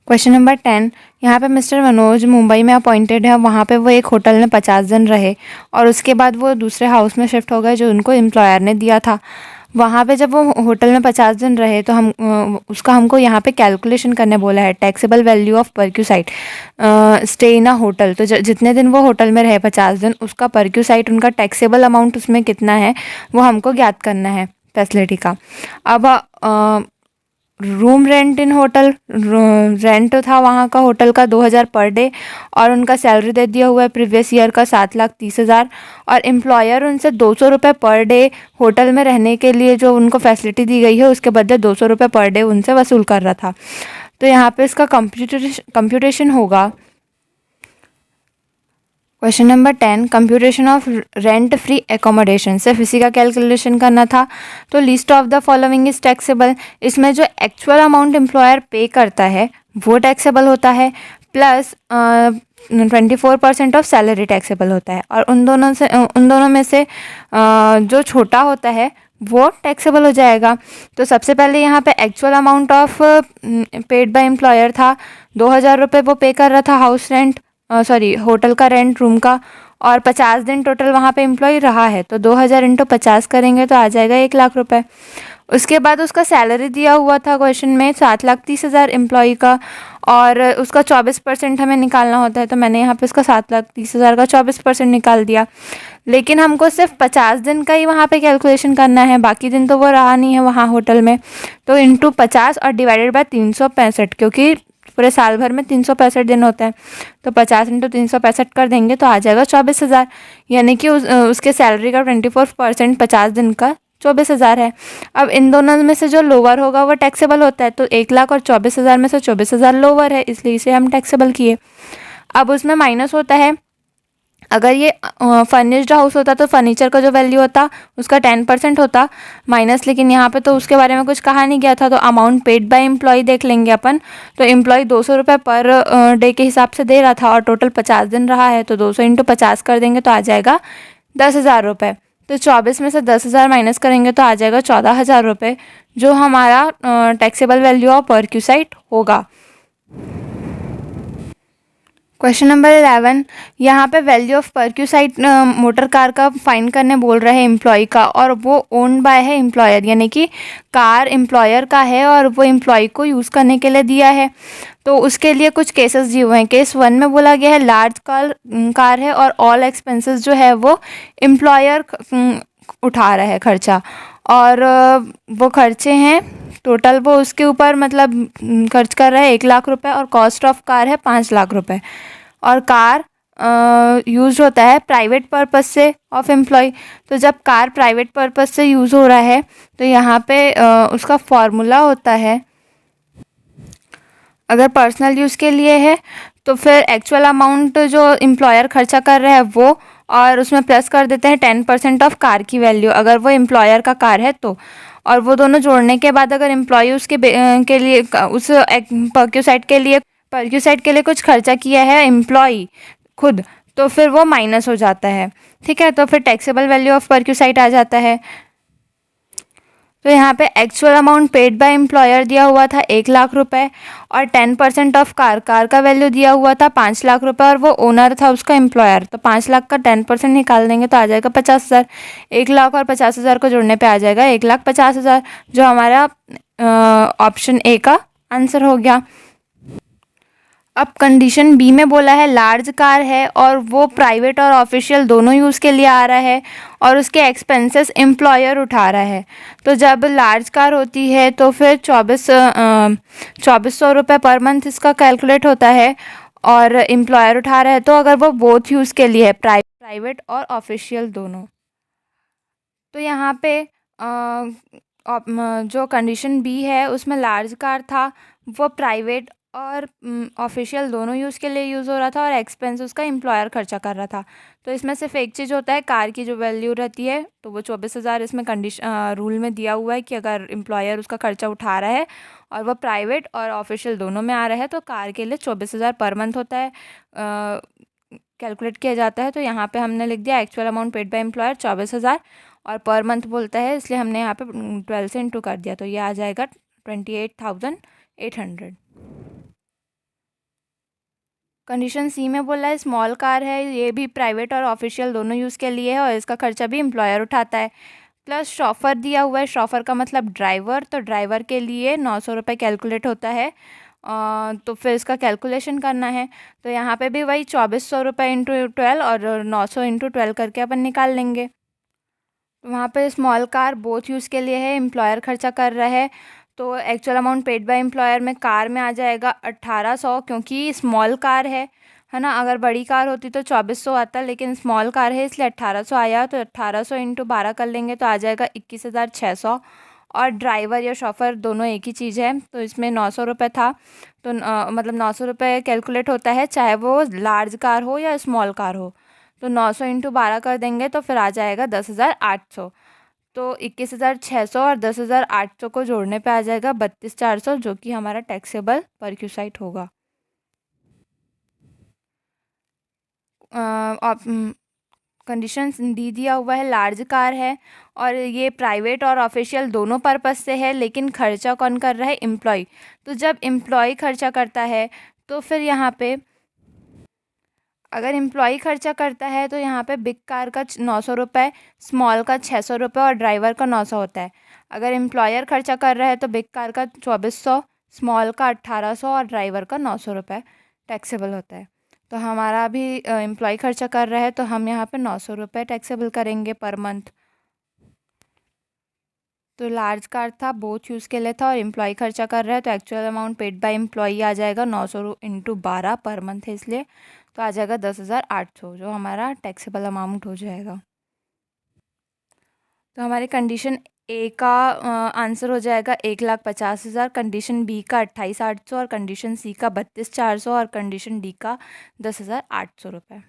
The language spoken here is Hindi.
क्वेश्चन नंबर 10, यहाँ पे मिस्टर मनोज मुंबई में अपॉइंटेड है। वहाँ पे वो एक होटल में 50 दिन रहे और उसके बाद वो दूसरे हाउस में शिफ्ट हो गए जो उनको एम्प्लॉयर ने दिया था। वहाँ पे जब वो होटल में 50 दिन रहे तो हम उसका हमको यहाँ पे कैलकुलेशन करने बोला है, taxable value of perquisite stay in a hotel. तो जितने दिन वो होटल में रहे 50 दिन, उसका परक्यूसाइट उनका टैक्सेबल अमाउंट उसमें कितना है वो हमको ज्ञात करना है फैसिलिटी का। अब रूम रेंट इन होटल, रेंट था वहाँ का होटल का 2000 पर डे और उनका सैलरी दे दिया हुआ है प्रीवियस ईयर का 7,30,000 और एम्प्लॉयर उनसे 200 रुपये पर डे होटल में रहने के लिए जो उनको फैसिलिटी दी गई है उसके बदले 200 रुपये पर डे उनसे वसूल कर रहा था। तो यहाँ पे इसका कंप्यूटेशन होगा। Question number 10, computation of rent free accommodation, सिर्फ इसी का कैलकुलेशन करना था। तो list of the following is taxable, इसमें जो एक्चुअल अमाउंट एम्प्लॉयर पे करता है वो टैक्सेबल होता है, प्लस 24% ऑफ सैलरी टैक्सेबल होता है और उन दोनों में से जो छोटा होता है वो टैक्सेबल हो जाएगा। तो सबसे पहले यहाँ पे actual amount of paid by employer था 2,000 रुपये, वो पे कर रहा था हाउस रेंट, होटल का रेंट रूम का, और 50 दिन टोटल वहाँ पे एम्प्लॉय रहा है। तो 2,000 इंटू 50 करेंगे तो आ जाएगा 1,00,000 रुपये। उसके बाद उसका सैलरी दिया हुआ था क्वेश्चन में 7,30,000 एम्प्लॉय का और उसका 24% हमें निकालना होता है। तो मैंने यहाँ पे उसका 7,30,000 का 24% निकाल दिया। लेकिन हमको सिर्फ 50 दिन का ही वहाँ पे कैलकुलेशन करना है, बाकी दिन तो वो रहा नहीं है वहाँ होटल में। तो इंटू 50 और डिवाइडेड बाय 365, क्योंकि पूरे साल भर में 365 दिन होते हैं। तो 50 इंटू 365 कर देंगे तो आ जाएगा 24,000, यानी कि उसके सैलरी का 24% 50 दिन का 24,000 है। अब इन दोनों में से जो लोअर होगा वो टैक्सेबल होता है, तो 1,00,000 और 24,000 में से 24,000 लोअर है, इसलिए इसे हम टैक्सेबल किए। अब उसमें माइनस होता है, अगर ये फर्निश्ड हाउस होता तो फर्नीचर का जो वैल्यू होता उसका 10% होता माइनस, लेकिन यहाँ पे तो उसके बारे में कुछ कहा नहीं गया था। तो अमाउंट पेड बाय एम्प्लॉय देख लेंगे अपन। तो एम्प्लॉय 200 रुपये पर डे के हिसाब से दे रहा था और टोटल 50 दिन रहा है, तो 200 इंटू 50 कर देंगे तो आ जाएगा 10,000 रुपये। तो 24 में से 10,000 माइनस करेंगे तो आ जाएगा 14,000 रुपये, जो हमारा टैक्सेबल वैल्यू ऑफ परक्यूसाइट होगा। क्वेश्चन नंबर 11, यहाँ पे वैल्यू ऑफ परक्यूसाइट मोटर कार का फाइंड करने बोल रहे हैं एम्प्लॉय का, और वो ओन्ड बाय है एम्प्लॉयर, यानी कि कार एम्प्लॉयर का है और वो एम्प्लॉय को यूज़ करने के लिए दिया है। तो उसके लिए कुछ केसेस दिए हुए हैं। केस 1 में बोला गया है लार्ज कार है और ऑल एक्सपेंसेस जो है वो एम्प्लॉयर उठा रहा है खर्चा, और वो खर्चे हैं टोटल, वो उसके ऊपर मतलब खर्च कर रहा है 1,00,000 रुपये और कॉस्ट ऑफ कार है 5,00,000 रुपये। और कार यूज होता है प्राइवेट पर्पस से ऑफ एम्प्लॉय। तो जब कार प्राइवेट पर्पस से यूज़ हो रहा है तो यहाँ पे उसका फॉर्मूला होता है, अगर पर्सनल यूज़ के लिए है तो फिर एक्चुअल अमाउंट जो एम्प्लॉयर खर्चा कर रहा है वो, और उसमें प्लस कर देते हैं 10% ऑफ कार की वैल्यू अगर वो एम्प्लॉयर का कार है तो, और वो दोनों जोड़ने के बाद अगर एम्प्लॉय उसके के लिए उस परक्यूसाइट के लिए कुछ खर्चा किया है एम्प्लॉय खुद, तो फिर वो माइनस हो जाता है। ठीक है, तो फिर टैक्सेबल वैल्यू ऑफ परक्यूसाइट आ जाता है। तो यहाँ पे actual amount paid by employer दिया हुआ था 1,00,000 रुपये और 10% ऑफ कार का वैल्यू दिया हुआ था 5,00,000 रुपये, और वो ओनर था उसका एम्प्लॉयर। तो 5,00,000 का 10% निकाल देंगे तो आ जाएगा 50,000। 1,00,000 और 50,000 को जोड़ने पे आ जाएगा 1,50,000, जो हमारा ऑप्शन ए का आंसर हो गया। अब कंडीशन बी में बोला है लार्ज कार है और वो प्राइवेट और ऑफिशियल दोनों यूज़ के लिए आ रहा है और उसके एक्सपेंसेस एम्प्लॉयर उठा रहा है। तो जब लार्ज कार होती है तो फिर 2,400 रुपये पर मंथ इसका कैलकुलेट होता है, और एम्प्लॉयर उठा रहा है तो अगर वो बोथ यूज़ के लिए है प्राइवेट और ऑफिशियल दोनों। तो यहाँ पे जो कंडीशन बी है उसमें लार्ज कार था, वो प्राइवेट और ऑफिशियल दोनों यूज़ के लिए यूज़ हो रहा था और एक्सपेंस उसका एम्प्लॉयर खर्चा कर रहा था। तो इसमें सिर्फ एक चीज़ होता है, कार की जो वैल्यू रहती है तो वो 24,000 इसमें रूल में दिया हुआ है कि अगर एम्प्लॉयर उसका खर्चा उठा रहा है और वो प्राइवेट और ऑफिशियल दोनों में आ रहा है तो कार के लिए 24,000 पर मंथ होता है, कैलकुलेट किया जाता है। तो यहाँ पे हमने लिख दिया actual amount paid by employer 24,000 और पर मंथ बोलता है, इसलिए हमने यहाँ पे 12 से इंटू कर दिया, तो ये आ जाएगा 28,800। कंडीशन सी में बोला है स्मॉल कार है, ये भी प्राइवेट और ऑफिशियल दोनों यूज़ के लिए है और इसका खर्चा भी एम्प्लॉयर उठाता है। प्लस शॉफर दिया हुआ है, शॉफर का मतलब ड्राइवर, तो ड्राइवर के लिए 900 रुपये कैलकुलेट होता है। तो फिर इसका कैलकुलेशन करना है, तो यहाँ पे भी वही 2400 रुपये इंटू 12 और 900 इंटू 12 करके अपन निकाल लेंगे। तो वहाँ पे स्मॉल कार बोथ यूज़ के लिए है, एम्प्लॉयर खर्चा कर रहा है, तो actual amount paid by employer में कार में आ जाएगा 1800, क्योंकि स्मॉल कार है ना। अगर बड़ी कार होती तो 2400 आता, लेकिन स्मॉल कार है इसलिए 1800 आया, तो 1800 इंटू 12 कर लेंगे तो आ जाएगा 21,600। और ड्राइवर या शॉफर दोनों एक ही चीज़ है, तो इसमें 900 रुपये था, तो मतलब 900 रुपये कैलकुलेट होता है चाहे वो लार्ज कार हो या स्मॉल कार हो। तो 900 इंटू 12 कर देंगे तो फिर आ जाएगा 10,800। तो 21,600 और 10,800 को जोड़ने पे आ जाएगा 32,400, जो कि हमारा टैक्सेबल परक्यूसाइट होगा। कंडीशन डी दिया हुआ है लार्ज कार है और ये प्राइवेट और ऑफिशियल दोनों पर्पस से है, लेकिन खर्चा कौन कर रहा है, एम्प्लॉय। तो जब एम्प्लॉय खर्चा करता है तो फिर यहाँ पे अगर एम्प्लॉय खर्चा करता है तो यहाँ पे बिग कार का 900 रुपये, स्मॉल का 600 रुपये और ड्राइवर का 900 होता है। अगर एम्प्लॉयर खर्चा कर रहा है तो बिग कार का 2400, स्मॉल का 1800 और ड्राइवर का 900 रुपये टैक्सेबल होता है। तो हमारा अभी एम्प्लॉय खर्चा कर रहा है तो हम यहाँ पे 900 रुपये टैक्सेबल करेंगे पर मंथ। तो लार्ज कार था, बोथ यूज़ के लिए था और एम्प्लॉय खर्चा कर रहा है, तो actual amount paid by employee आ जाएगा 900 इंटू 12 पर मंथ है इसलिए, तो आ जाएगा 10,800, जो हमारा टैक्सेबल अमाउंट हो जाएगा। तो हमारी कंडीशन ए का आंसर हो जाएगा 1,50,000, कंडीशन बी का 28,800 और कंडीशन सी का 32,400 और कंडीशन डी का 10,800 रुपये।